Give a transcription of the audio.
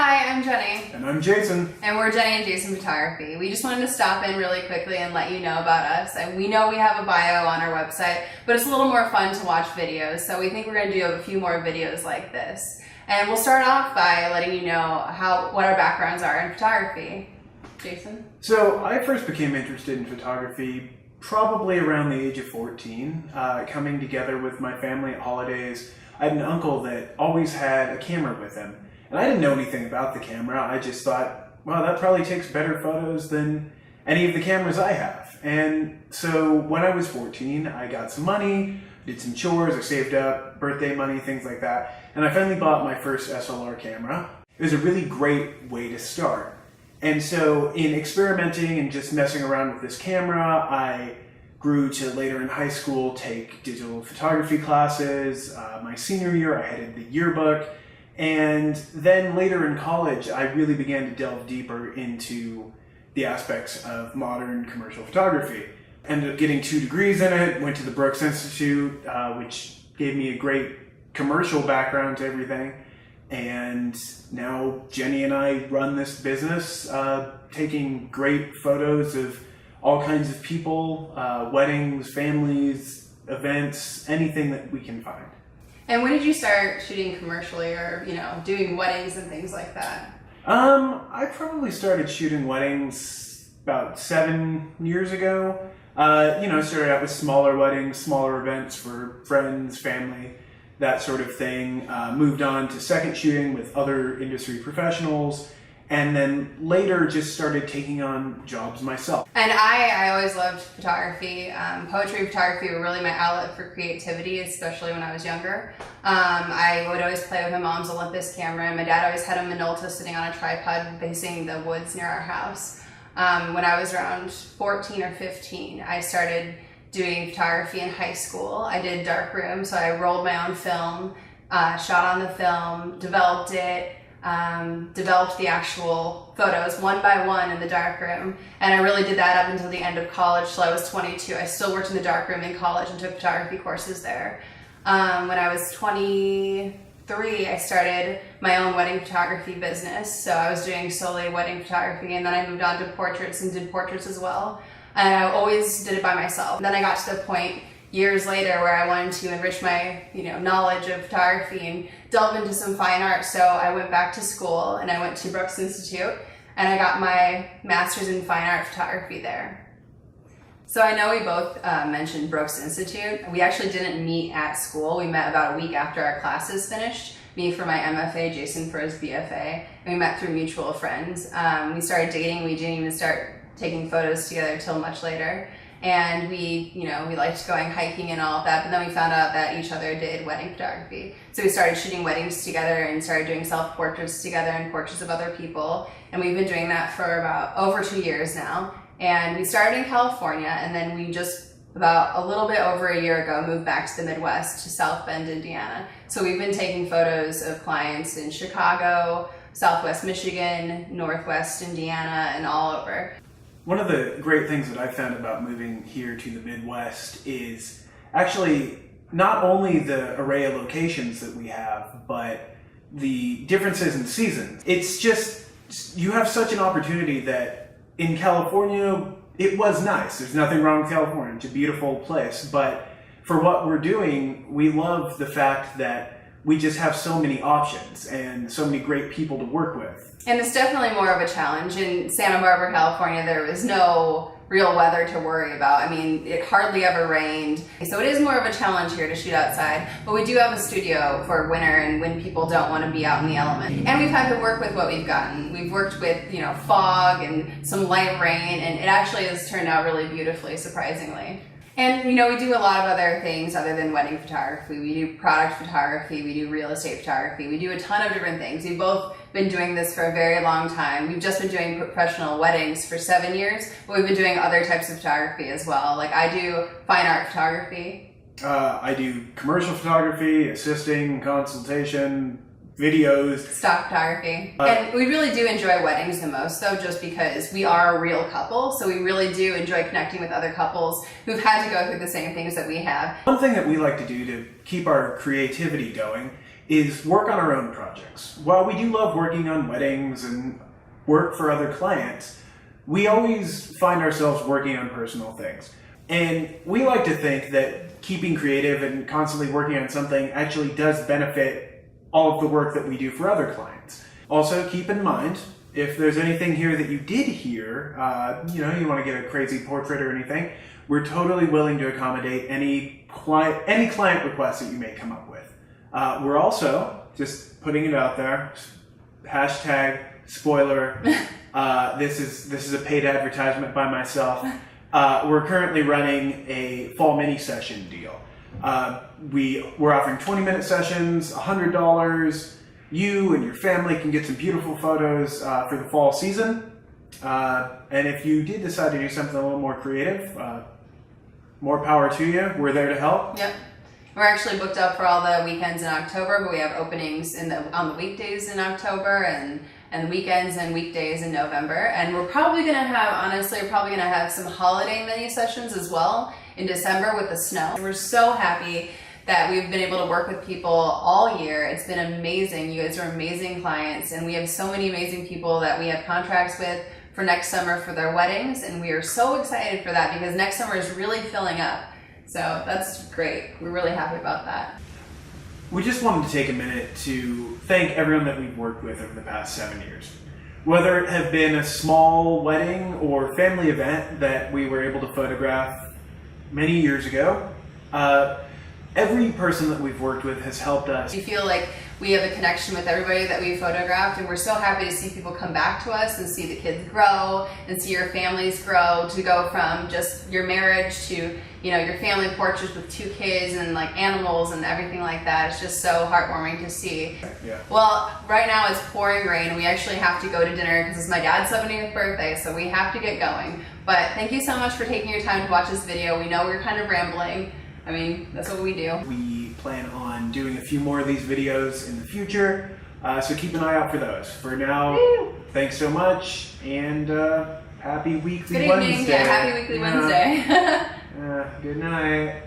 Hi, I'm Jenny. And I'm Jason. And we're Jenny and Jason Photography. We just wanted to stop in really quickly and let you know about us. And we know we have a bio on our website, but it's a little more fun to watch videos, so we think we're going to do a few more videos like this. And we'll start off by letting you know what our backgrounds are in photography. Jason? So I first became interested in photography probably around the age of 14, coming together with my family at holidays. I had an uncle that always had a camera with him. And I didn't know anything about the camera. I just thought, well, that probably takes better photos than any of the cameras I have. And so when I was 14, I got some money, did some chores, I saved up, birthday money, things like that. And I finally bought my first SLR camera. It was a really great way to start. And so in experimenting and just messing around with this camera, I grew to later in high school take digital photography classes. My senior year, I headed the yearbook. And then later in college, I really began to delve deeper into the aspects of modern commercial photography. Ended up getting 2 degrees in it, went to the Brooks Institute, which gave me a great commercial background to everything. And now Jenny and I run this business, taking great photos of all kinds of people, weddings, families, events, anything that we can find. And when did you start shooting commercially or, doing weddings and things like that? I probably started shooting weddings about 7 years ago. Started out with smaller weddings, smaller events for friends, family, that sort of thing. Moved on to second shooting with other industry professionals. And then later just started taking on jobs myself. And I always loved photography. Poetry and photography were really my outlet for creativity, especially when I was younger. I would always play with my mom's Olympus camera, and my dad always had a Minolta sitting on a tripod facing the woods near our house. When I was around 14 or 15, I started doing photography in high school. I did darkroom, so I rolled my own film, shot on the film, developed it, developed the actual photos one by one in the darkroom, and I really did that up until the end of college till I was 22. I still worked in the darkroom in college and took photography courses there. When I was 23, I started my own wedding photography business, so I was doing solely wedding photography, and then I moved on to portraits and did portraits as well, and I always did it by myself. And then I got to the point years later where I wanted to enrich my knowledge of photography and delve into some fine art. So I went back to school and I went to Brooks Institute and I got my master's in fine art photography there. So I know we both mentioned Brooks Institute. We actually didn't meet at school. We met about a week after our classes finished. Me for my MFA, Jason for his BFA, and we met through mutual friends. We started dating. We didn't even start taking photos together till much later. And we liked going hiking and all of that, but then we found out that each other did wedding photography. So we started shooting weddings together and started doing self-portraits together and portraits of other people. And we've been doing that for about over 2 years now. And we started in California, and then we just about a little bit over a year ago moved back to the Midwest, to South Bend, Indiana. So we've been taking photos of clients in Chicago, Southwest Michigan, Northwest Indiana, and all over. One of the great things that I've found about moving here to the Midwest is actually not only the array of locations that we have, but the differences in seasons. It's just, you have such an opportunity that in California, it was nice. There's nothing wrong with California. It's a beautiful place. But for what we're doing, we love the fact that we just have so many options and so many great people to work with. And it's definitely more of a challenge. In Santa Barbara, California, there was no real weather to worry about. I mean, it hardly ever rained. So it is more of a challenge here to shoot outside. But we do have a studio for winter and when people don't want to be out in the element. And we've had to work with what we've gotten. We've worked with, fog and some light rain, and it actually has turned out really beautifully, surprisingly. And, we do a lot of other things other than wedding photography. We do product photography, we do real estate photography, we do a ton of different things. We've both been doing this for a very long time. We've just been doing professional weddings for 7 years, but we've been doing other types of photography as well. Like I do fine art photography. I do commercial photography, assisting, consultation, videos. Stock photography. And we really do enjoy weddings the most, though, just because we are a real couple. So we really do enjoy connecting with other couples who've had to go through the same things that we have. One thing that we like to do to keep our creativity going is work on our own projects. While we do love working on weddings and work for other clients, we always find ourselves working on personal things. And we like to think that keeping creative and constantly working on something actually does benefit all of the work that we do for other clients. Also, keep in mind, if there's anything here that you did hear, you want to get a crazy portrait or anything, we're totally willing to accommodate any client requests that you may come up with. We're also, just putting it out there, hashtag spoiler, this is a paid advertisement by myself. We're currently running a fall mini session deal. We're offering 20-minute sessions, $100. You and your family can get some beautiful photos for the fall season. And if you did decide to do something a little more creative, more power to you. We're there to help. Yep. We're actually booked up for all the weekends in October, but we have openings on the weekdays in October and weekends and weekdays in November. And we're probably going to have some holiday mini sessions as well in December with the snow. We're so happy that we've been able to work with people all year. It's been amazing. You guys are amazing clients, and we have so many amazing people that we have contracts with for next summer for their weddings, and we are so excited for that because next summer is really filling up. So that's great. We're really happy about that. We just wanted to take a minute to thank everyone that we've worked with over the past 7 years. Whether it have been a small wedding or family event that we were able to photograph many years ago, every person that we've worked with has helped us. We feel like we have a connection with everybody that we photographed, and we're so happy to see people come back to us and see the kids grow and see your families grow, to go from just your marriage to your family portraits with 2 kids and like animals and everything like that. It's just so heartwarming to see. Yeah. Well, right now it's pouring rain. We actually have to go to dinner because it's my dad's 70th birthday, so we have to get going. But thank you so much for taking your time to watch this video. We know we're kind of rambling. I mean, that's what we do. We plan on doing a few more of these videos in the future, so keep an eye out for those. For now, thanks so much, and happy Weekly Good Wednesday. evening. Yeah, happy Weekly Wednesday. Good night.